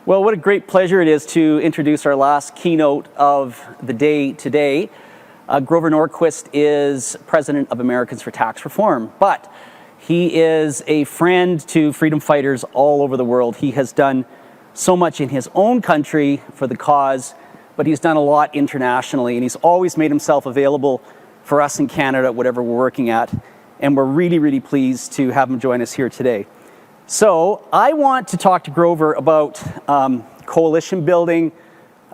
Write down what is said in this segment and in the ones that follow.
Well, what a great pleasure it is to introduce our last keynote of the day today. Grover Norquist is president of Americans for Tax Reform, but he is a friend to freedom fighters all over the world. He has done so much in his own country for the cause, but he's done a lot internationally, and he's always made himself available for us in Canada, whatever we're working at, and we're really, really pleased to have him join us here today. So I want to talk to Grover about coalition building.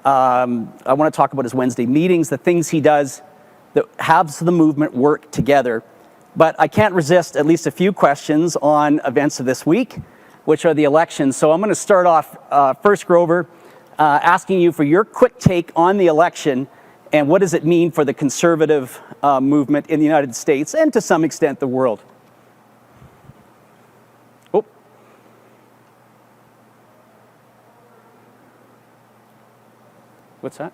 I want to talk about his Wednesday meetings, the things he does that helps the movement work together. But I can't resist at least a few questions on events of this week, which are the elections. So I'm going to start off first, Grover, asking you for your quick take on the election and what does it mean for the conservative movement in the United States and to some extent the world. What's that?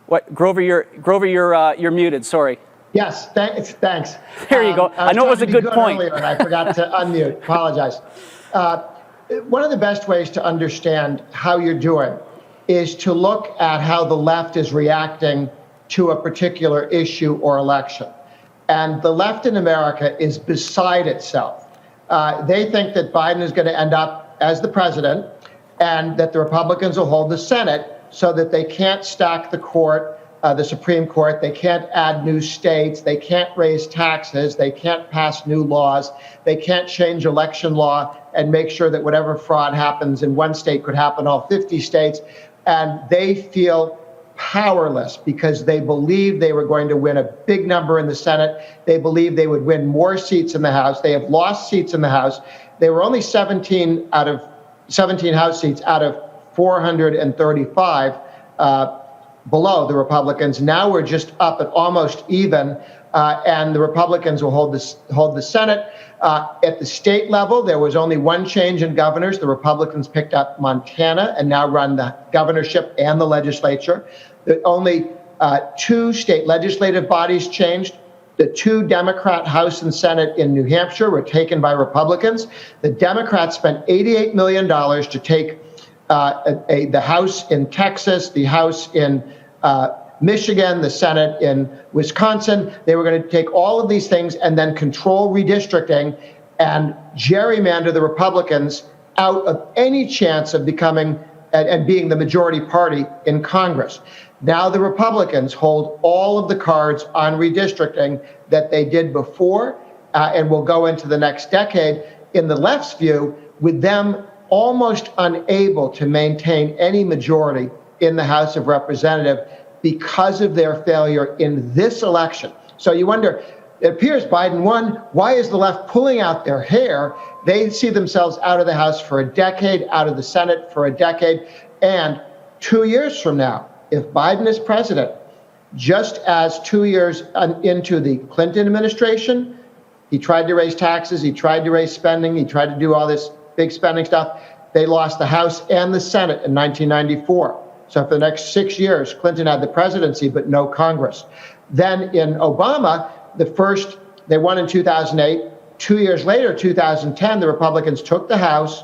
What, Grover? You're muted. Sorry. Yes, thanks. There you go. I know it was a good point. Earlier and I forgot to unmute. Apologize. One of the best ways to understand how you're doing is to look at how the left is reacting to a particular issue or election. And the left in America is beside itself. They think that Biden is going to end up as the president, and that the Republicans will hold the Senate so that they can't stack the court, the Supreme Court, they can't add new states, they can't raise taxes, they can't pass new laws, they can't change election law and make sure that whatever fraud happens in one state could happen in all 50 states. And they feel powerless because they believe they were going to win a big number in the Senate. They believe they would win more seats in the House. They have lost seats in the House. They were only 17 House seats out of 435 below the Republicans. Now we're just up at almost even, and the Republicans will hold the Senate. At the state level, there was only one change in governors. The Republicans picked up Montana and now run the governorship and the legislature. Only two state legislative bodies changed. The two Democrat House and Senate in New Hampshire were taken by Republicans. The Democrats spent $88 million to take the House in Texas, the House in Michigan, the Senate in Wisconsin. They were going to take all of these things and then control redistricting and gerrymander the Republicans out of any chance of becoming and being the majority party in Congress. Now the Republicans hold all of the cards on redistricting that they did before and will go into the next decade. In the left's view, with them almost unable to maintain any majority in the House of Representatives because of their failure in this election. So you wonder, it appears Biden won. Why is the left pulling out their hair? They see themselves out of the House for a decade, out of the Senate for a decade. And 2 years from now, if Biden is president, just as 2 years into the Clinton administration, he tried to raise taxes, he tried to raise spending, he tried to do all this big spending stuff. They lost the House and the Senate in 1994. So for the next 6 years, Clinton had the presidency, but no Congress. Then in Obama, they won in 2008. 2 years later, 2010, the Republicans took the House,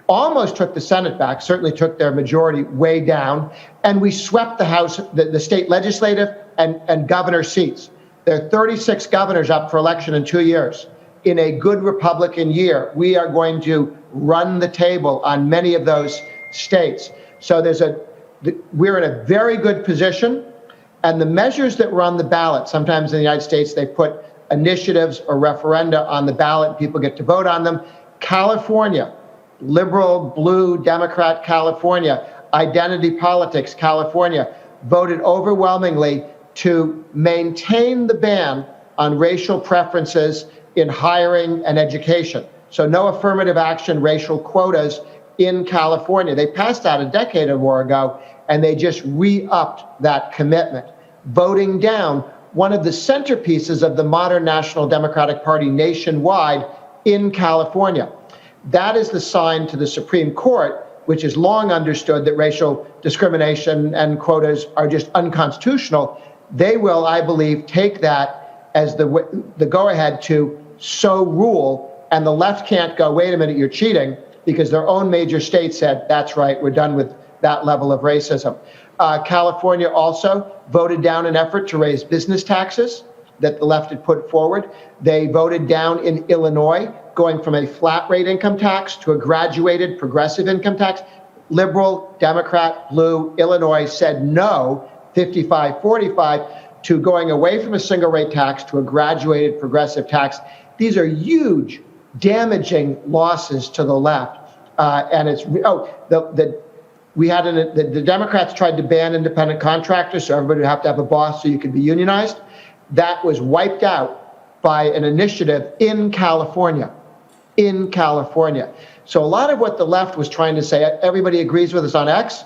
almost took the Senate back, certainly took their majority way down, and we swept the House, the state legislative and governor seats. There are 36 governors up for election in 2 years. In a good Republican year, we are going to run the table on many of those states. So we're in a very good position, and the measures that were on the ballot, sometimes in the United States, they put initiatives or referenda on the ballot, people get to vote on them. California, liberal, blue, Democrat California, identity politics California, voted overwhelmingly to maintain the ban on racial preferences in hiring and education. So no affirmative action racial quotas in California. They passed that a decade or more ago, and they just re-upped that commitment, voting down one of the centerpieces of the modern National Democratic Party nationwide in California. That is the sign to the Supreme Court, which has long understood that racial discrimination and quotas are just unconstitutional. They will, I believe, take that as the go-ahead to so rule, and the left can't go, wait a minute, you're cheating. because their own major state said, that's right, we're done with that level of racism. California also voted down an effort to raise business taxes that the left had put forward. They voted down in Illinois, going from a flat rate income tax to a graduated progressive income tax. Liberal, Democrat, blue, Illinois said no, 55-45, to going away from a single rate tax to a graduated progressive tax. These are huge, damaging losses to the left. And it's, the Democrats tried to ban independent contractors, so everybody would have to have a boss so you could be unionized. That was wiped out by an initiative in California. So a lot of what the left was trying to say, everybody agrees with us on X,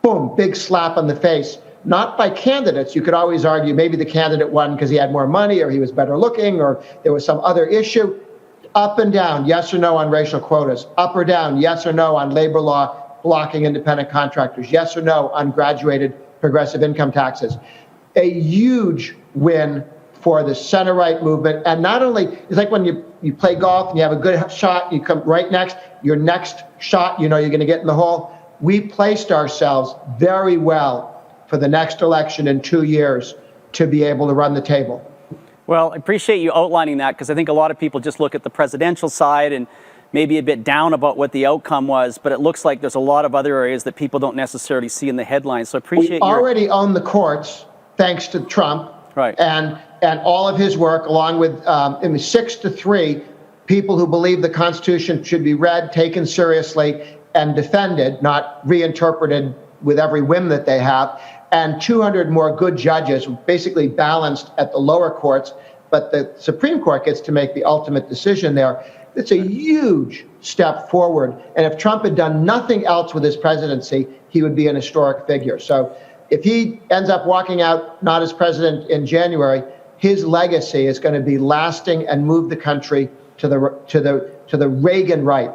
boom, big slap on the face. Not by candidates. You could always argue maybe the candidate won because he had more money or he was better looking or there was some other issue. Up and down, yes or no on racial quotas. Up or down, yes or no on labor law blocking independent contractors. Yes or no on graduated progressive income taxes. A huge win for the center-right movement. And not only, it's like when you play golf and you have a good shot, you come right next, your next shot, you know you're going to get in the hole. We placed ourselves very well for the next election in 2 years to be able to run the table. Well, I appreciate you outlining that, because I think a lot of people just look at the presidential side and maybe a bit down about what the outcome was, but it looks like there's a lot of other areas that people don't necessarily see in the headlines. So I appreciate we already own the courts, thanks to Trump, right, and all of his work, along with in the 6-3, people who believe the Constitution should be read, taken seriously, and defended, not reinterpreted with every whim that they have, and 200 more good judges, basically balanced at the lower courts, but the Supreme Court gets to make the ultimate decision there. It's a huge step forward. And if Trump had done nothing else with his presidency, he would be an historic figure. So if he ends up walking out not as president in January, his legacy is going to be lasting and move the country to the Reagan right.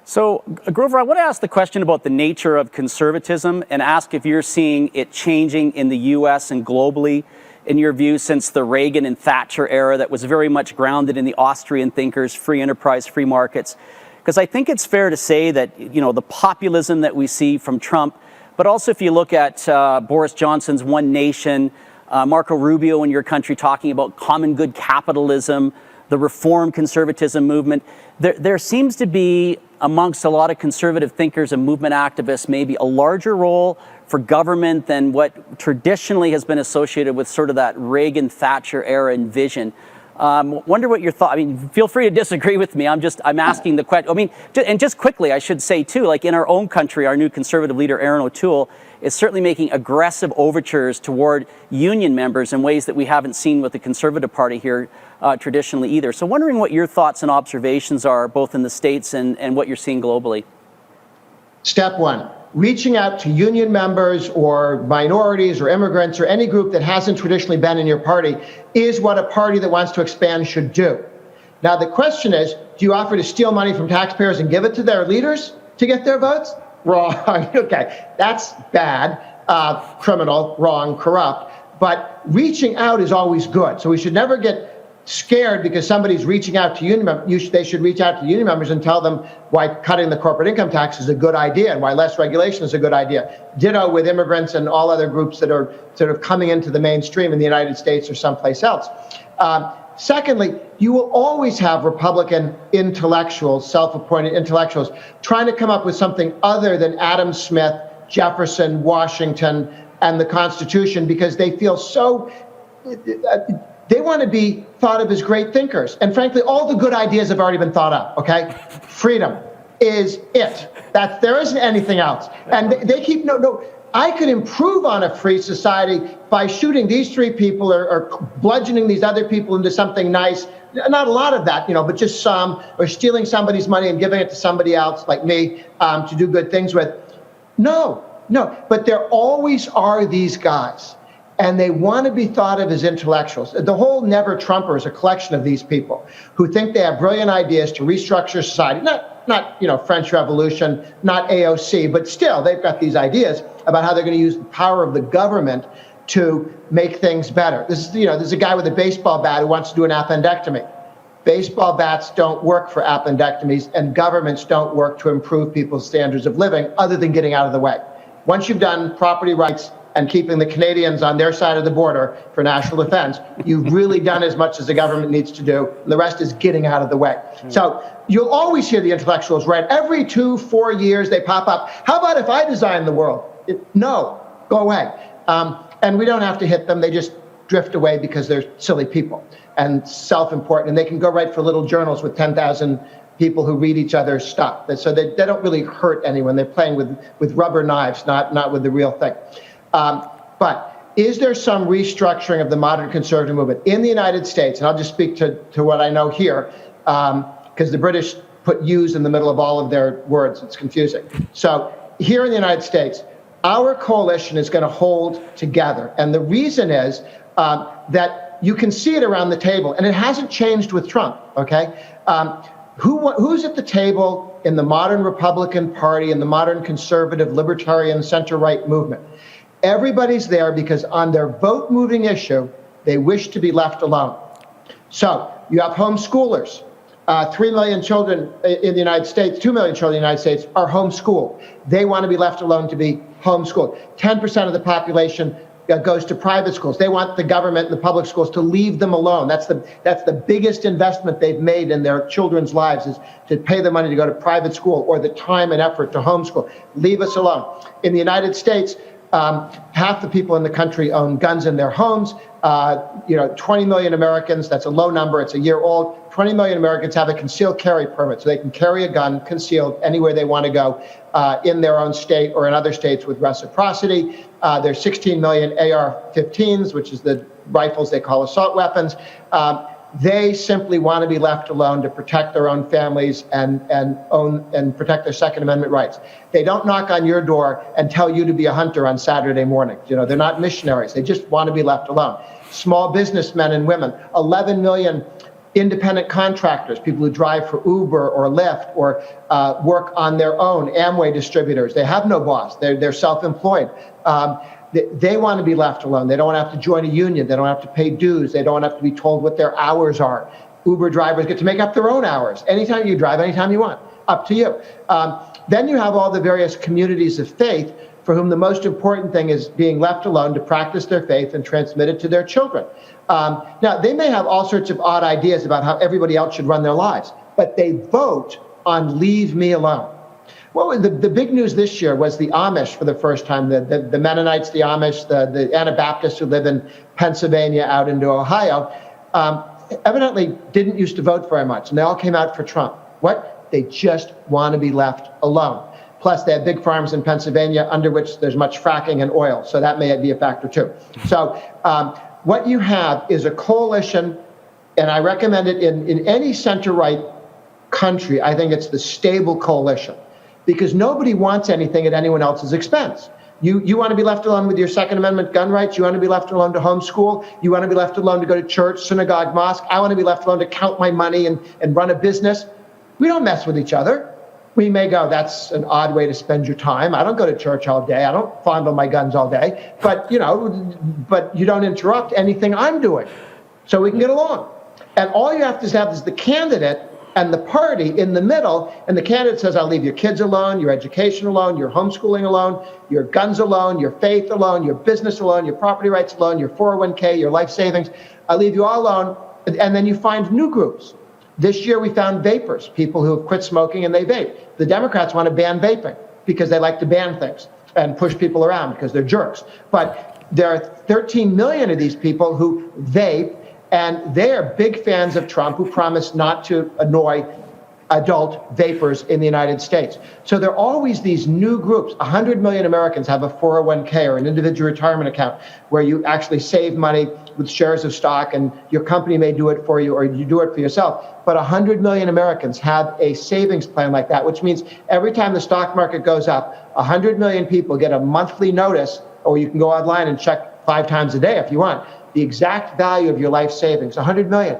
So, Grover, I want to ask the question about the nature of conservatism and ask if you're seeing it changing in the U.S. and globally, in your view, since the Reagan and Thatcher era that was very much grounded in the Austrian thinkers, free enterprise, free markets. Because I think it's fair to say that, you know, the populism that we see from Trump, but also if you look at Boris Johnson's One Nation, Marco Rubio in your country talking about common good capitalism, the reform conservatism movement, there seems to be, amongst a lot of conservative thinkers and movement activists, maybe a larger role for government than what traditionally has been associated with sort of that Reagan-Thatcher era and vision. Wonder what your thought. I mean, feel free to disagree with me. I'm asking the question. I mean, and just quickly, I should say too, like in our own country, our new conservative leader, Aaron O'Toole, is certainly making aggressive overtures toward union members in ways that we haven't seen with the Conservative Party here traditionally either. So wondering what your thoughts and observations are, both in the States and what you're seeing globally. Step one, reaching out to union members or minorities or immigrants or any group that hasn't traditionally been in your party is what a party that wants to expand should do. Now, the question is, do you offer to steal money from taxpayers and give it to their leaders to get their votes? Wrong. Okay, that's bad, criminal, wrong, corrupt. But reaching out is always good. So we should never get scared because somebody's reaching out to union members. They should reach out to union members and tell them why cutting the corporate income tax is a good idea and why less regulation is a good idea. Ditto with immigrants and all other groups that are sort of coming into the mainstream in the United States or someplace else. Secondly, you will always have Republican intellectuals, self-appointed intellectuals, trying to come up with something other than Adam Smith, Jefferson, Washington, and the Constitution because they feel so... They want to be thought of as great thinkers. And frankly, all the good ideas have already been thought up, okay? Freedom is it. There isn't anything else. And they keep, no, I could improve on a free society by shooting these three people or bludgeoning these other people into something nice. Not a lot of that, but just some, or stealing somebody's money and giving it to somebody else like me to do good things with. No, but there always are these guys. And they want to be thought of as intellectuals. The whole Never Trumper is a collection of these people who think they have brilliant ideas to restructure society. Not French Revolution, not AOC, but still they've got these ideas about how they're going to use the power of the government to make things better. This is a guy with a baseball bat who wants to do an appendectomy. Baseball bats don't work for appendectomies, and governments don't work to improve people's standards of living other than getting out of the way. Once you've done property rights and keeping the Canadians on their side of the border for national defense, you've really done as much as the government needs to do. And the rest is getting out of the way. So you'll always hear the intellectuals, right? Every 2-4 years they pop up. How about if I design the world? No, go away. And we don't have to hit them. They just drift away because they're silly people and self-important. And they can go write for little journals with 10,000 people who read each other's stuff. So they don't really hurt anyone. They're playing with rubber knives, not with the real thing. But is there some restructuring of the modern conservative movement in the United States? And I'll just speak to what I know here, because the British put "yous" in the middle of all of their words. It's confusing. So here in the United States, our coalition is going to hold together. And the reason is that you can see it around the table, and it hasn't changed with Trump, okay? Who's at the table in the modern Republican Party and the modern conservative, libertarian, center-right movement? Everybody's there because on their vote-moving issue, they wish to be left alone. So you have homeschoolers. 3 million children in the United States, 2 million children in the United States are homeschooled. They want to be left alone to be homeschooled. 10% of the population goes to private schools. They want the government and the public schools to leave them alone. That's the biggest investment they've made in their children's lives, is to pay the money to go to private school or the time and effort to homeschool. Leave us alone. In the United States, half the people in the country own guns in their homes. 20 million Americans, that's a low number, it's a year old. 20 million Americans have a concealed carry permit, so they can carry a gun concealed anywhere they want to go in their own state or in other states with reciprocity. There's 16 million AR-15s, which is the rifles they call assault weapons. They simply want to be left alone to protect their own families and protect their Second Amendment rights. They don't knock on your door and tell you to be a hunter on Saturday morning. They're not missionaries. They just want to be left alone. Small businessmen and women, 11 million independent contractors, people who drive for Uber or Lyft or work on their own, Amway distributors. They have no boss. They're self-employed. They want to be left alone. They don't want to have to join a union. They don't have to pay dues. They don't have to be told what their hours are. Uber drivers get to make up their own hours. Anytime you drive, anytime you want, up to you. Then you have all the various communities of faith for whom the most important thing is being left alone to practice their faith and transmit it to their children. Now, they may have all sorts of odd ideas about how everybody else should run their lives, but they vote on leave me alone. Well, the big news this year was the Amish for the first time, the Mennonites, the Amish, the Anabaptists who live in Pennsylvania out into Ohio, evidently didn't used to vote very much, and they all came out for Trump. What? They just want to be left alone. Plus, they have big farms in Pennsylvania under which there's much fracking and oil, so that may be a factor too. So what you have is a coalition, and I recommend it in any center-right country. I think it's the stable coalition, because nobody wants anything at anyone else's expense. You want to be left alone with your Second Amendment gun rights. You want to be left alone to homeschool. You want to be left alone to go to church, synagogue, mosque. I want to be left alone to count my money and run a business. We don't mess with each other. We may go, that's an odd way to spend your time. I don't go to church all day. I don't fondle my guns all day. But you don't interrupt anything I'm doing. So we can get along. And all you have to have is the candidate and the party in the middle, and the candidate says, I'll leave your kids alone, your education alone, your homeschooling alone, your guns alone, your faith alone, your business alone, your property rights alone, your 401k, your life savings. I'll leave you all alone. And then you find new groups. This year we found vapors, people who have quit smoking and they vape. The Democrats want to ban vaping because they like to ban things and push people around because they're jerks. But there are 13 million of these people who vape, and they are big fans of Trump, who promised not to annoy adult vapors in the United States. So there are always these new groups. 100 million Americans have a 401k or an individual retirement account where you actually save money with shares of stock, and your company may do it for you or you do it for yourself. But 100 million Americans have a savings plan like that, which means every time the stock market goes up, 100 million people get a monthly notice, or you can go online and check 5 times a day if you want, the exact value of your life savings, 100 million.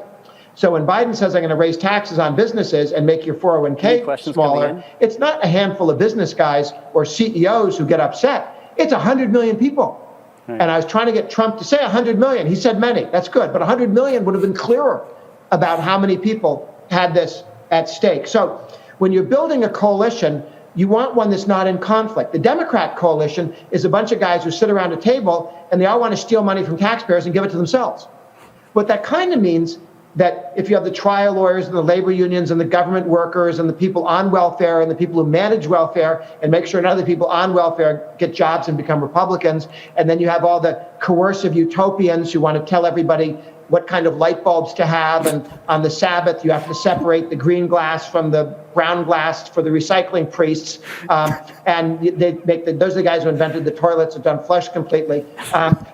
So when Biden says, I'm going to raise taxes on businesses and make your 401k smaller, it's not a handful of business guys or CEOs who get upset. It's 100 million people. Right. And I was trying to get Trump to say 100 million. He said many. That's good. But 100 million would have been clearer. about how many people had this at stake. So when you're building a coalition, you want one that's not in conflict. The Democrat coalition is a bunch of guys who sit around a table and they all want to steal money from taxpayers and give it to themselves. What that kind of means that if you have the trial lawyers and the labor unions and the government workers and the people on welfare and the people who manage welfare and make sure none of the people on welfare get jobs and become Republicans, and then you have all the coercive utopians who want to tell everybody what kind of light bulbs to have, and on the Sabbath you have to separate the green glass from the brown glass for the recycling priests, and those are the guys who invented the toilets that don't flush completely.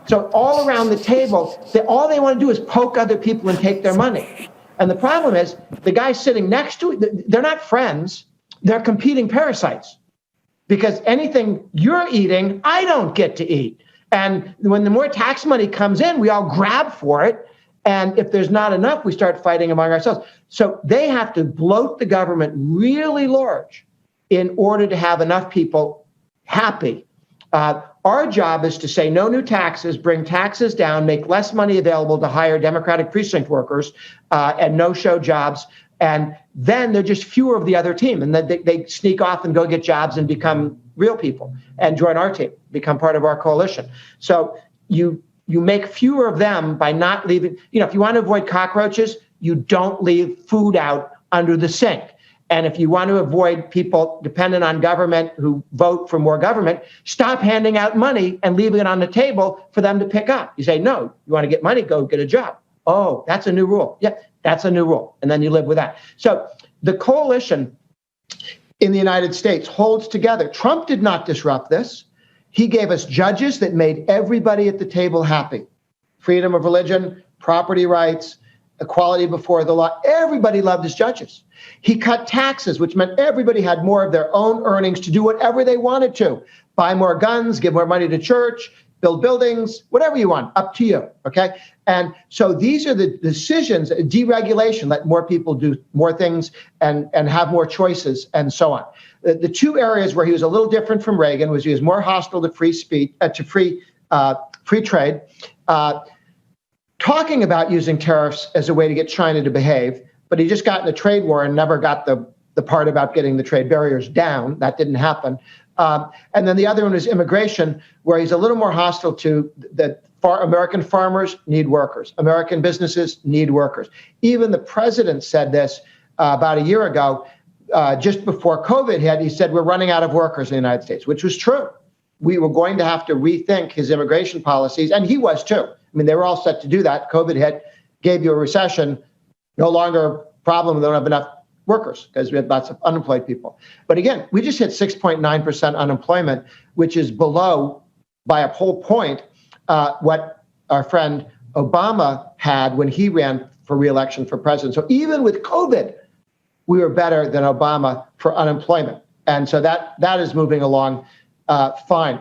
So all around the table, all they want to do is poke other people and take their money. And the problem is the guy sitting next to it, they're not friends, they're competing parasites. Because anything you're eating, I don't get to eat. And when the more tax money comes in, we all grab for it. And if there's not enough, we start fighting among ourselves. So they have to bloat the government really large in order to have enough people happy. Our job is to say no new taxes, bring taxes down, make less money available to hire Democratic precinct workers and no-show jobs. And then they're just fewer of the other team. And then they sneak off and go get jobs and become real people and join our team, become part of our coalition. So you make fewer of them by not leaving. If you want to avoid cockroaches, you don't leave food out under the sink. And if you want to avoid people dependent on government who vote for more government, stop handing out money and leaving it on the table for them to pick up. You say, no, you want to get money, go get a job. Oh, that's a new rule. Yeah, that's a new rule. And then you live with that. So the coalition in the United States holds together. Trump did not disrupt this. He gave us judges that made everybody at the table happy. Freedom of religion, property rights, equality before the law. Everybody loved his judges. He cut taxes, which meant everybody had more of their own earnings to do whatever they wanted to. Buy more guns, give more money to church, build buildings, whatever you want, up to you, okay? And so these are the decisions, deregulation, let more people do more things and have more choices and so on. The two areas where he was a little different from Reagan was he was more hostile to free speech, to free trade, talking about using tariffs as a way to get China to behave, but he just got in a trade war and never got the part about getting the trade barriers down. That didn't happen. And then the other one is immigration, where he's a little more hostile to that American farmers need workers. American businesses need workers. Even the president said this about a year ago, just before COVID hit. He said, we're running out of workers in the United States, which was true. We were going to have to rethink his immigration policies, and he was too. I mean, they were all set to do that. COVID hit, gave you a recession, no longer a problem. They don't have enough workers because we had lots of unemployed people. But again, we just hit 6.9% unemployment, which is below by a whole point what our friend Obama had when he ran for re-election for president. So even with COVID, we were better than Obama for unemployment. And so that is moving along fine.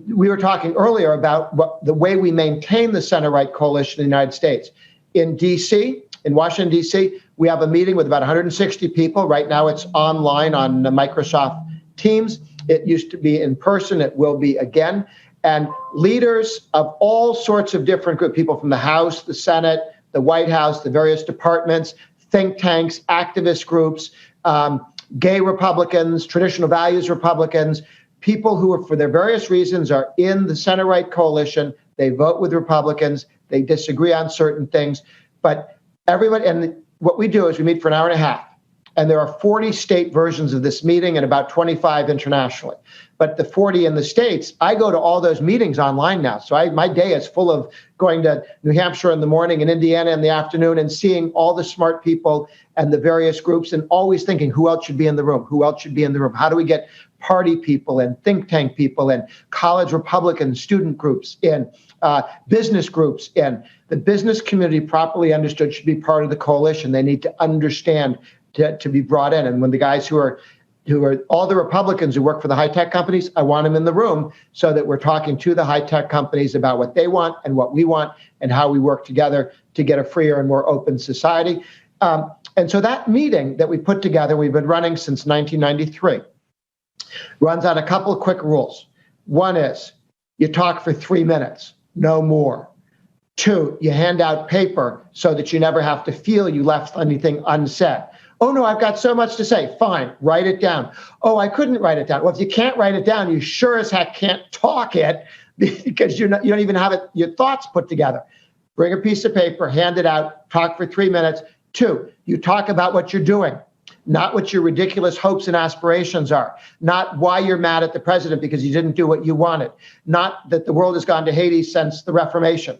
We were talking earlier about the way we maintain the center-right coalition in the United States. In D.C., in Washington, D.C., we have a meeting with about 160 people. Right now it's online on Microsoft Teams. It used to be in person. It will be again. And leaders of all sorts of different groups, people from the House, the Senate, the White House, the various departments, think tanks, activist groups, gay Republicans, traditional values Republicans, people who are, for their various reasons, are in the center-right coalition. They vote with Republicans. They disagree on certain things. But everybody, and what we do is we meet for an hour and a half. And there are 40 state versions of this meeting and about 25 internationally. But the 40 in the States, I go to all those meetings online now. So my day is full of going to New Hampshire in the morning and Indiana in the afternoon and seeing all the smart people and the various groups and always thinking, who else should be in the room? Who else should be in the room? How do we get party people and think tank people and college Republican student groups in, business groups in? The business community, properly understood, should be part of the coalition. They need to understand to be brought in. And when the guys who are all the Republicans who work for the high-tech companies, I want them in the room so that we're talking to the high-tech companies about what they want and what we want and how we work together to get a freer and more open society. And so that meeting that we put together, we've been running since 1993, runs on a couple of quick rules. One is you talk for 3 minutes, no more. 2, you hand out paper so that you never have to feel you left anything unsaid. Oh, no, I've got so much to say. Fine, write it down. Oh, I couldn't write it down. Well, if you can't write it down, you sure as heck can't talk it because you don't even have your thoughts put together. Bring a piece of paper, hand it out, talk for 3 minutes. 2, you talk about what you're doing, not what your ridiculous hopes and aspirations are, not why you're mad at the president because he didn't do what you wanted, not that the world has gone to Hades since the Reformation.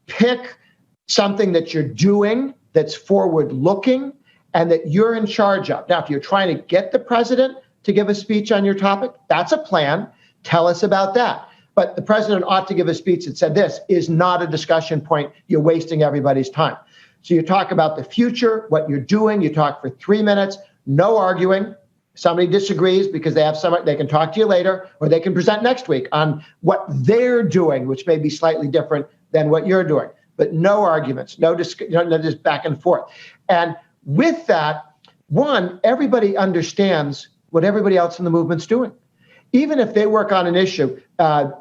Pick something that you're doing that's forward-looking and that you're in charge of. Now, if you're trying to get the president to give a speech on your topic, that's a plan. Tell us about that. But the president ought to give a speech that said this is not a discussion point. You're wasting everybody's time. So you talk about the future, what you're doing. You talk for 3 minutes, no arguing. Somebody disagrees because they have they can talk to you later, or they can present next week on what they're doing, which may be slightly different than what you're doing. But no arguments, no just back and forth. And with that, one, everybody understands what everybody else in the movement's doing. Even if they work on an issue,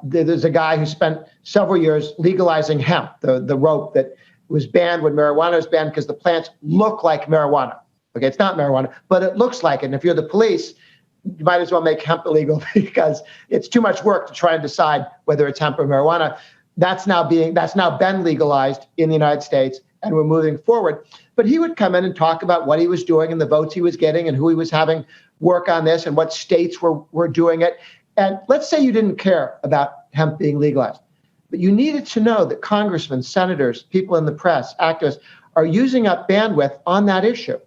there's a guy who spent several years legalizing hemp, the rope that was banned when marijuana was banned because the plants look like marijuana. Okay, it's not marijuana, but it looks like it. And if you're the police, you might as well make hemp illegal because it's too much work to try and decide whether it's hemp or marijuana. That's now been legalized in the United States, and we're moving forward. But he would come in and talk about what he was doing and the votes he was getting and who he was having work on this and what states were doing it. And let's say you didn't care about hemp being legalized, but you needed to know that congressmen, senators, people in the press, activists are using up bandwidth on that issue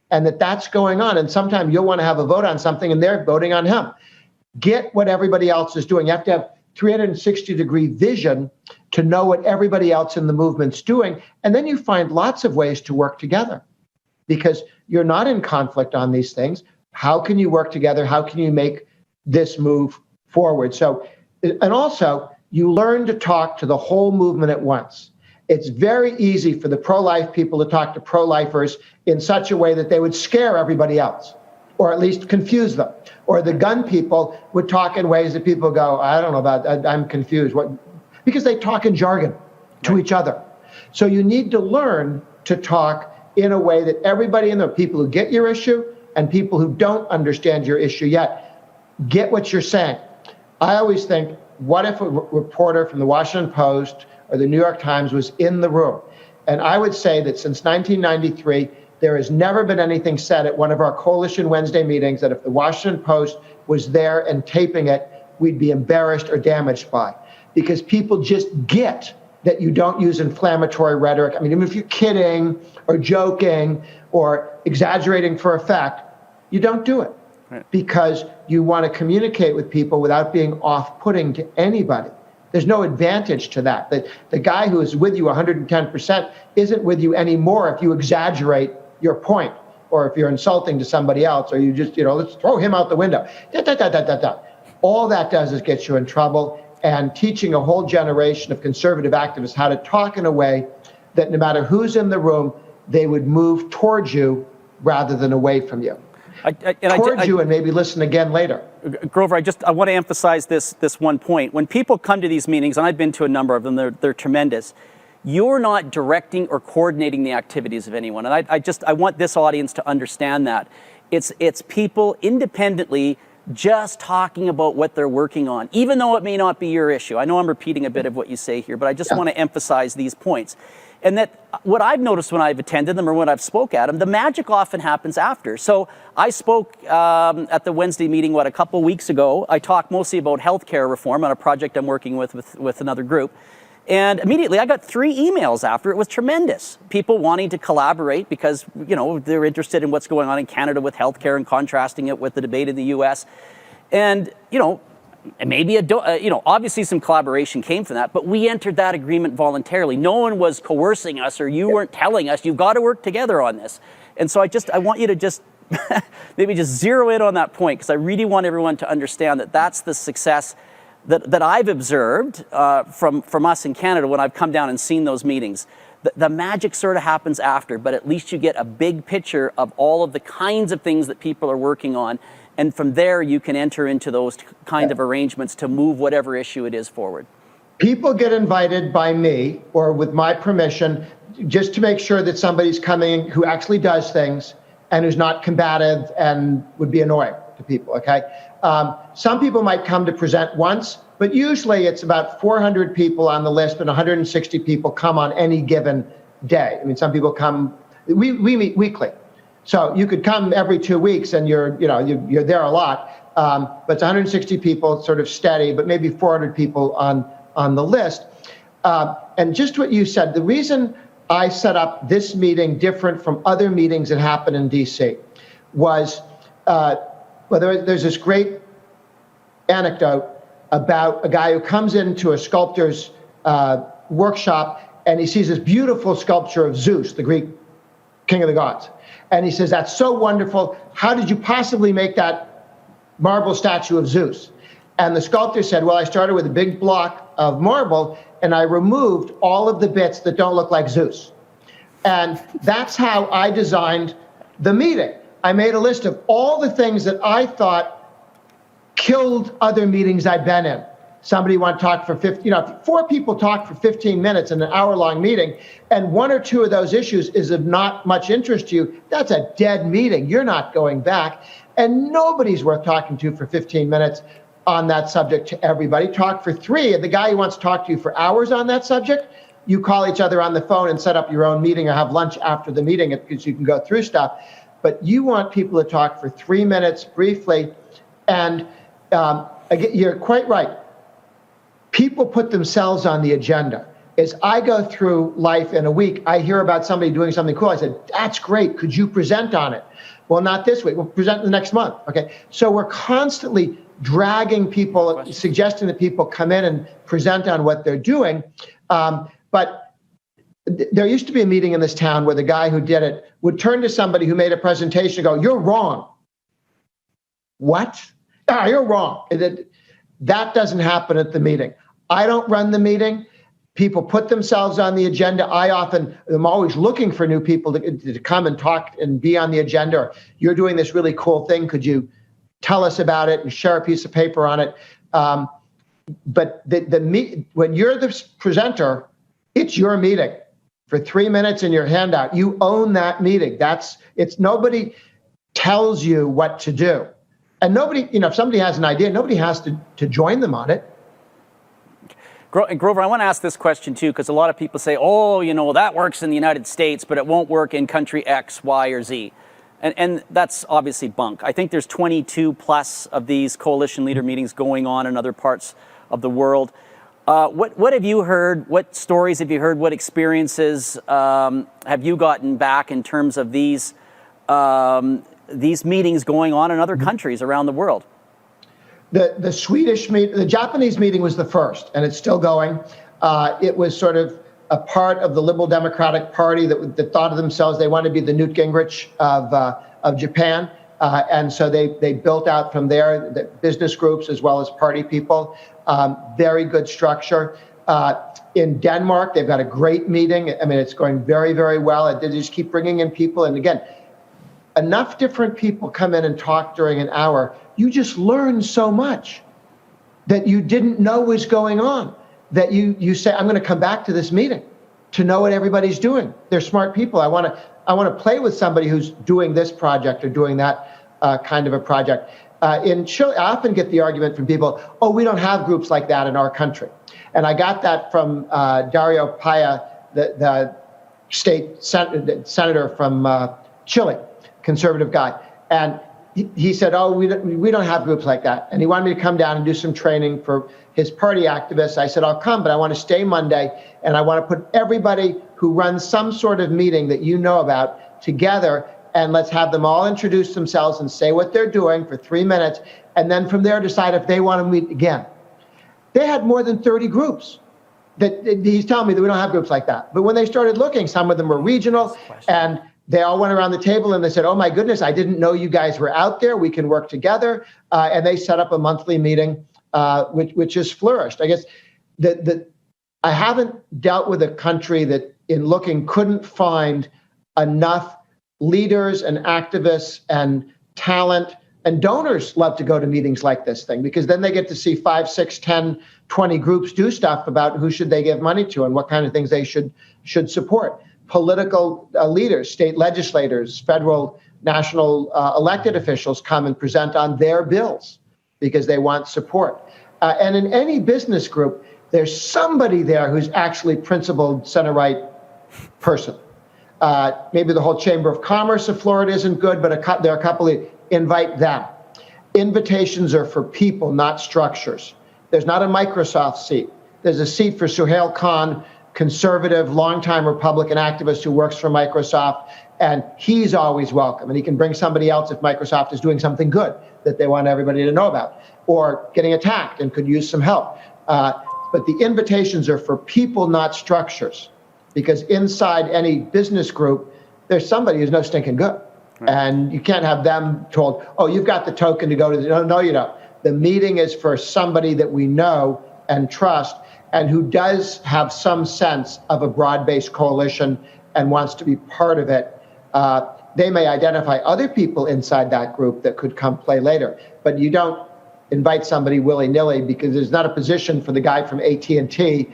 and that's going on. And sometimes you'll want to have a vote on something and they're voting on hemp. Get what everybody else is doing. You have to have 360-degree vision to know what everybody else in the movement's doing. And then you find lots of ways to work together because you're not in conflict on these things. How can you work together? How can you make this move forward? So, and also, you learn to talk to the whole movement at once. It's very easy for the pro-life people to talk to pro-lifers in such a way that they would scare everybody else, or at least confuse them. Or the gun people would talk in ways that people go, I don't know about that, I'm confused. What? Because they talk in jargon to each other. So you need to learn to talk in a way that everybody in there, people who get your issue and people who don't understand your issue yet, get what you're saying. I always think, what if a reporter from the Washington Post or the New York Times was in the room? And I would say that since 1993, there has never been anything said at one of our Coalition Wednesday meetings that if the Washington Post was there and taping it, we'd be embarrassed or damaged by. Because people just get that you don't use inflammatory rhetoric. I mean, even if you're kidding or joking or exaggerating for effect, you don't do it. Right. Because you want to communicate with people without being off-putting to anybody. There's no advantage to that. The guy who is with you 110% isn't with you anymore if you exaggerate your point, or if you're insulting to somebody else, or you just, let's throw him out the window. All that does is get you in trouble, and teaching a whole generation of conservative activists how to talk in a way that no matter who's in the room, they would move towards you rather than away from you. Towards you and maybe listen again later. Grover, I want to emphasize this one point. When people come to these meetings, and I've been to a number of them, they're tremendous. You're not directing or coordinating the activities of anyone. And I want this audience to understand that. It's people independently just talking about what they're working on, even though it may not be your issue. I know I'm repeating a bit of what you say here, but I just want to emphasize these points. And that what I've noticed when I've attended them or when I've spoke at them, the magic often happens after. So I spoke at the Wednesday meeting, a couple weeks ago. I talked mostly about healthcare reform on a project I'm working with another group. And immediately I got 3 emails after. It was tremendous. People wanting to collaborate because, they're interested in what's going on in Canada with healthcare and contrasting it with the debate in the US. And, maybe, obviously some collaboration came from that, but we entered that agreement voluntarily. No one was coercing us, or you weren't telling us, you've got to work together on this. And so I want you to just maybe just zero in on that point, because I really want everyone to understand that that's the success that I've observed from us in Canada when I've come down and seen those meetings. The magic sort of happens after, but at least you get a big picture of all of the kinds of things that people are working on. And from there, you can enter into those kind of arrangements to move whatever issue it is forward. People get invited by me or with my permission just to make sure that somebody's coming who actually does things and who's not combative and would be annoying to people, okay? Some people might come to present once, but usually it's about 400 people on the list, and 160 people come on any given day. I mean, some people come, we meet weekly. So you could come every 2 weeks and you're there a lot, but it's 160 people sort of steady, but maybe 400 people on the list. And just what you said, the reason I set up this meeting different from other meetings that happen in DC was, there's this great anecdote about a guy who comes into a sculptor's workshop and he sees this beautiful sculpture of Zeus, the Greek king of the gods. And he says, that's so wonderful. How did you possibly make that marble statue of Zeus? And the sculptor said, well, I started with a big block of marble and I removed all of the bits that don't look like Zeus. And that's how I designed the meeting. I made a list of all the things that I thought killed other meetings I'd been in. Somebody want to talk for 4 people talk for 15 minutes in an hour-long meeting, and 1 or 2 of those issues is of not much interest to you, that's a dead meeting. You're not going back. And nobody's worth talking to for 15 minutes on that subject to everybody. Talk for 3, and the guy who wants to talk to you for hours on that subject, you call each other on the phone and set up your own meeting or have lunch after the meeting because you can go through stuff. But you want people to talk for 3 minutes briefly, and again, you're quite right. People put themselves on the agenda. As I go through life in a week, I hear about somebody doing something cool. I said, that's great. Could you present on it? Well, not this week. We'll present the next month. Okay. So we're constantly dragging people, suggesting that people come in and present on what they're doing. But there used to be a meeting in this town where the guy who did it would turn to somebody who made a presentation and go, you're wrong. What? You're wrong. That doesn't happen at the meeting. I don't run the meeting. People put themselves on the agenda. I'm always looking for new people to come and talk and be on the agenda. Or, you're doing this really cool thing. Could you tell us about it and share a piece of paper on it? But when you're the presenter, it's your meeting for 3 minutes in your handout. You own that meeting. Nobody tells you what to do. And nobody, if somebody has an idea, nobody has to join them on it. Grover, I want to ask this question too, because a lot of people say, oh, that works in the United States, but it won't work in country X, Y, or Z. And that's obviously bunk. I think there's 22 plus of these coalition leader meetings going on in other parts of the world. What have you heard? What stories have you heard? What experiences have you gotten back in terms of these meetings going on in other countries around the world? The Japanese meeting was the first, and it's still going. It was sort of a part of the Liberal Democratic Party that thought of themselves, they want to be the Newt Gingrich of Japan. And so they built out from there, the business groups as well as party people. Very good structure. In Denmark, they've got a great meeting. I mean, it's going very, very well. They just keep bringing in people. And again, enough different people come in and talk during an hour, you just learn so much that you didn't know was going on, that you say, I'm going to come back to this meeting to know what everybody's doing. They're smart people. I want to play with somebody who's doing this project or doing that kind of a project. In Chile, I often get the argument from people, oh, we don't have groups like that in our country. And I got that from Dario Paya, the state senator from Chile, conservative guy. And he said, oh, we don't have groups like that. And he wanted me to come down and do some training for his party activists. I said, I'll come, but I want to stay Monday. And I want to put everybody who runs some sort of meeting that you know about together. And let's have them all introduce themselves and say what they're doing for 3 minutes. And then from there, decide if they want to meet again. They had more than 30 groups. He's telling me that we don't have groups like that. But when they started looking, some of them were regional, and they all went around the table and they said, oh my goodness, I didn't know you guys were out there. We can work together. And they set up a monthly meeting, which has flourished. I guess I haven't dealt with a country that in looking couldn't find enough leaders and activists and talent And donors love to go to meetings like this thing because then they get to see 5, 6, 10, 20 groups do stuff about who should they give money to and what kind of things they should support. Political leaders, state legislators, federal, national elected officials come and present on their bills because they want support. And in any business group, there's somebody there who's actually principled center-right person. Maybe the whole Chamber of Commerce of Florida isn't good, but there are a couple of, invite them. Invitations are for people, not structures. There's not a Microsoft seat. There's a seat for Suhail Khan, conservative, longtime Republican activist who works for Microsoft, and he's always welcome. And he can bring somebody else if Microsoft is doing something good that they want everybody to know about, or getting attacked and could use some help. But the invitations are for people, not structures, because inside any business group, there's somebody who's no stinking good. Right. And you can't have them told, oh, you've got the token to go to the, no, you don't. The meeting is for somebody that we know and trust and who does have some sense of a broad-based coalition and wants to be part of it. They may identify other people inside that group that could come play later, but you don't invite somebody willy-nilly because there's not a position for the guy from AT&T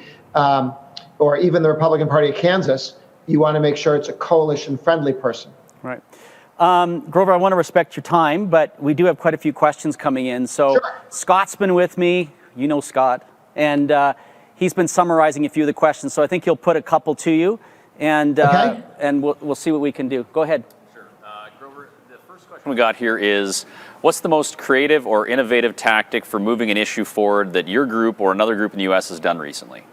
or even the Republican Party of Kansas. You want to make sure it's a coalition-friendly person. Right. Grover, I want to respect your time, but we do have quite a few questions coming in. So sure. Scott's been with me, you know Scott, and he's been summarizing a few of the questions. So I think he'll put a couple to you, and okay. And we'll see what we can do. Go ahead. Sure. Grover, the first question we got here is, what's the most creative or innovative tactic for moving an issue forward that your group or another group in the U.S. has done recently?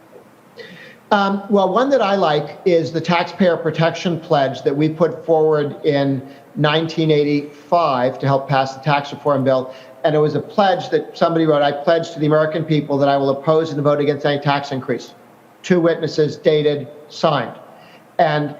Well, one that I like is the Taxpayer Protection Pledge that we put forward in 1985 to help pass the tax reform bill. And it was a pledge that somebody wrote, I pledge to the American people that I will oppose and vote against any tax increase. 2 witnesses, dated, signed. And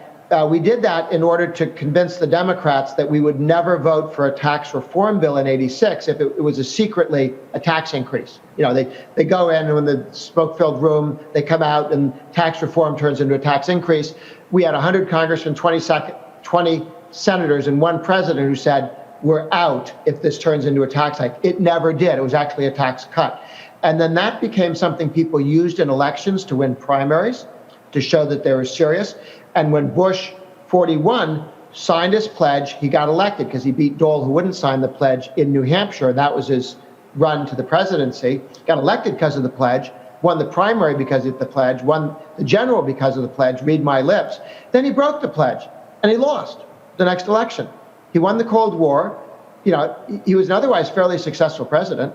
we did that in order to convince the Democrats that we would never vote for a tax reform bill in '86 if it was secretly a tax increase. You know, they go in and in the smoke-filled room, they come out and tax reform turns into a tax increase. We had 100 congressmen, 20 senators, and 1 president who said, we're out if this turns into a tax hike. It never did. It was actually a tax cut. And then that became something people used in elections to win primaries, to show that they were serious. And when Bush 41 signed his pledge, he got elected because he beat Dole, who wouldn't sign the pledge, in New Hampshire. That was his run to the presidency. Got elected because of the pledge, won the primary because of the pledge, won the general because of the pledge, read my lips. Then he broke the pledge, and he lost the next election. He won the Cold War. You know, he was an otherwise fairly successful president,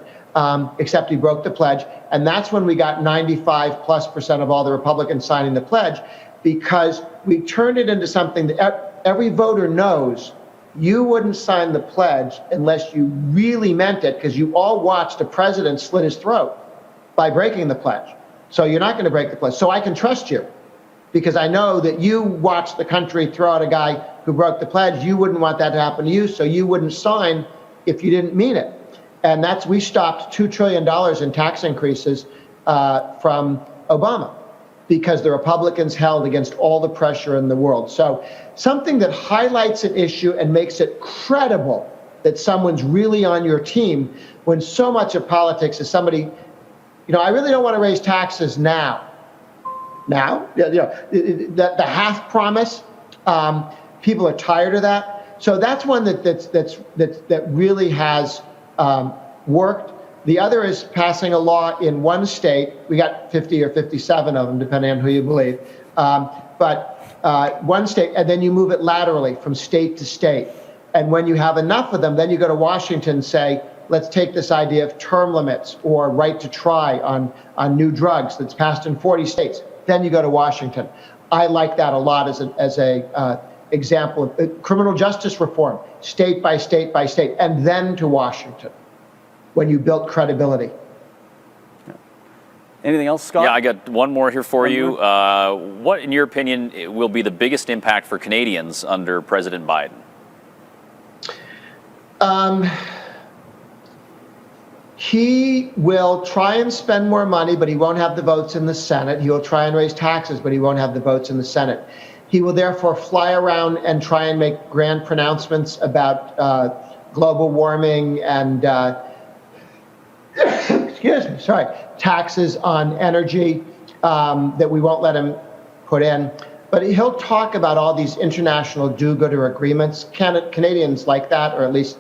except he broke the pledge. And that's when we got 95+% of all the Republicans signing the pledge, because we turned it into something that every voter knows you wouldn't sign the pledge unless you really meant it, because you all watched a president slit his throat by breaking the pledge. So you're not going to break the pledge. So I can trust you, because I know that you watched the country throw out a guy who broke the pledge. You wouldn't want that to happen to you, so you wouldn't sign if you didn't mean it. And we stopped $2 trillion in tax increases from Obama, because the Republicans held against all the pressure in the world. So something that highlights an issue and makes it credible that someone's really on your team, when so much of politics is somebody, you know, I really don't want to raise taxes now. Now, you know, the half promise, people are tired of that. So that's one that really has worked. The other is passing a law in one state. We got 50 or 57 of them, depending on who you believe. But one state, and then you move it laterally from state to state. And when you have enough of them, then you go to Washington and say, let's take this idea of term limits or right to try on new drugs that's passed in 40 states. Then you go to Washington. I like that a lot as a example of criminal justice reform, state by state by state, and then to Washington when you built credibility. Anything else, Scott? Yeah, I got one more here for you. What, in your opinion, will be the biggest impact for Canadians under President Biden? He will try and spend more money, but he won't have the votes in the Senate. He will try and raise taxes, but he won't have the votes in the Senate. He will therefore fly around and try and make grand pronouncements about global warming and excuse me, sorry, taxes on energy that we won't let him put in. But he'll talk about all these international do-gooder agreements. Canadians like that, or at least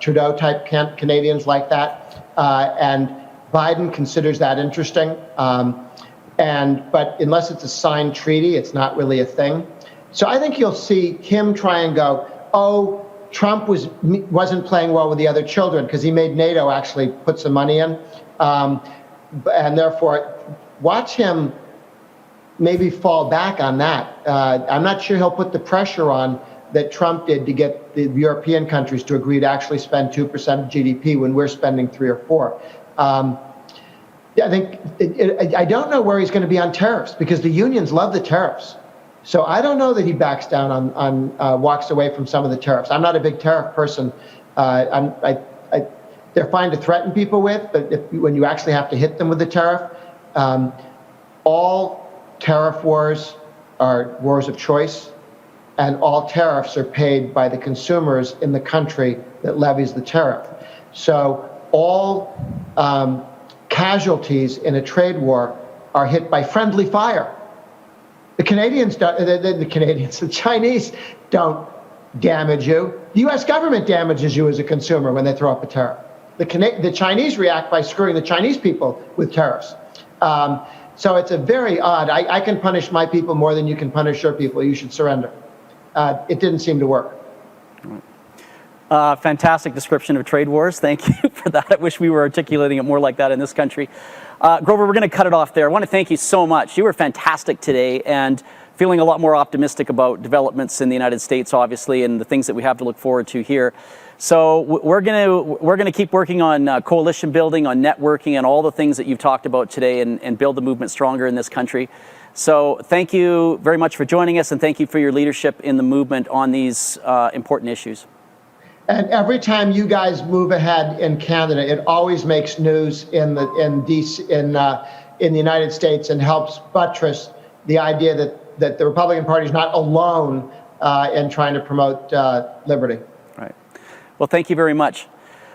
Trudeau-type Canadians like that. And Biden considers that interesting. But unless it's a signed treaty, it's not really a thing. So I think you'll see him try and go, oh, Trump wasn't playing well with the other children because he made NATO actually put some money in. And therefore, watch him maybe fall back on that. I'm not sure he'll put the pressure on that Trump did to get the European countries to agree to actually spend 2% of GDP when we're spending 3 or 4. I think I don't know where he's going to be on tariffs because the unions love the tariffs. So I don't know that he backs down on walks away from some of the tariffs. I'm not a big tariff person. They're fine to threaten people with, but when you actually have to hit them with the tariff, all tariff wars are wars of choice, and all tariffs are paid by the consumers in the country that levies the tariff. So all casualties in a trade war are hit by friendly fire. The Canadians don't, the Chinese don't damage you. The U.S. government damages you as a consumer when they throw up a tariff. The Chinese react by screwing the Chinese people with tariffs. So it's a very odd, I can punish my people more than you can punish your people. You should surrender. It didn't seem to work. Fantastic description of trade wars. Thank you for that. I wish we were articulating it more like that in this country. Grover, we're going to cut it off there. I want to thank you so much. You were fantastic today and feeling a lot more optimistic about developments in the United States, obviously, and the things that we have to look forward to here. So we're going to keep working on coalition building, on networking, and all the things that you've talked about today and build the movement stronger in this country. So thank you very much for joining us, and thank you for your leadership in the movement on these important issues. And every time you guys move ahead in Canada, it always makes news in the United States and helps buttress the idea that the Republican Party is not alone in trying to promote liberty. Right. Well, thank you very much.